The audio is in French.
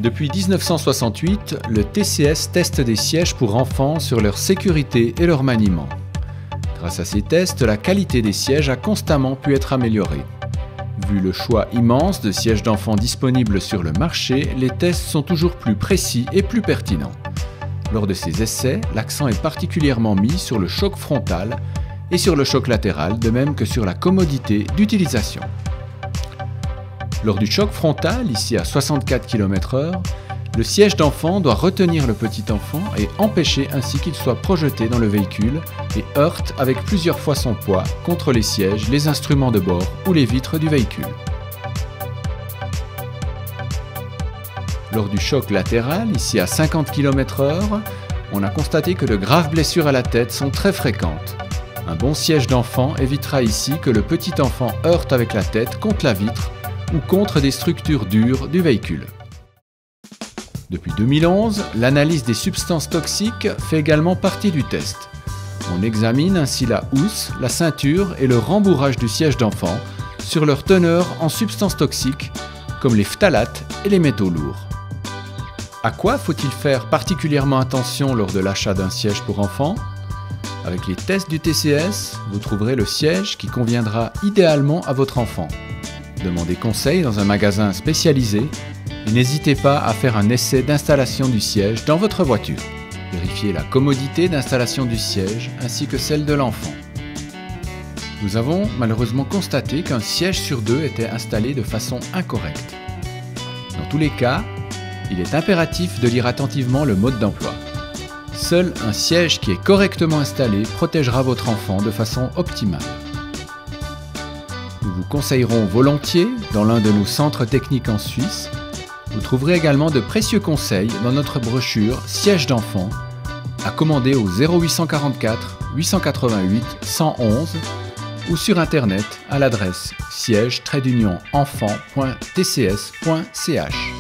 Depuis 1968, le TCS teste des sièges pour enfants sur leur sécurité et leur maniement. Grâce à ces tests, la qualité des sièges a constamment pu être améliorée. Vu le choix immense de sièges d'enfants disponibles sur le marché, les tests sont toujours plus précis et plus pertinents. Lors de ces essais, l'accent est particulièrement mis sur le choc frontal et sur le choc latéral, de même que sur la commodité d'utilisation. Lors du choc frontal, ici à 64 km/h, le siège d'enfant doit retenir le petit enfant et empêcher ainsi qu'il soit projeté dans le véhicule et heurte avec plusieurs fois son poids contre les sièges, les instruments de bord ou les vitres du véhicule. Lors du choc latéral, ici à 50 km/h, on a constaté que de graves blessures à la tête sont très fréquentes. Un bon siège d'enfant évitera ici que le petit enfant heurte avec la tête contre la vitre ou contre des structures dures du véhicule. Depuis 2011, l'analyse des substances toxiques fait également partie du test. On examine ainsi la housse, la ceinture et le rembourrage du siège d'enfant sur leur teneur en substances toxiques comme les phtalates et les métaux lourds. À quoi faut-il faire particulièrement attention lors de l'achat d'un siège pour enfants ? Avec les tests du TCS, vous trouverez le siège qui conviendra idéalement à votre enfant. Demandez conseil dans un magasin spécialisé et n'hésitez pas à faire un essai d'installation du siège dans votre voiture. Vérifiez la commodité d'installation du siège ainsi que celle de l'enfant. Nous avons malheureusement constaté qu'un siège sur deux était installé de façon incorrecte. Dans tous les cas, il est impératif de lire attentivement le mode d'emploi. Seul un siège qui est correctement installé protégera votre enfant de façon optimale. Nous vous conseillerons volontiers dans l'un de nos centres techniques en Suisse. Vous trouverez également de précieux conseils dans notre brochure Siège d'enfant à commander au 0844 888 111 ou sur internet à l'adresse siège-enfant.tcs.ch.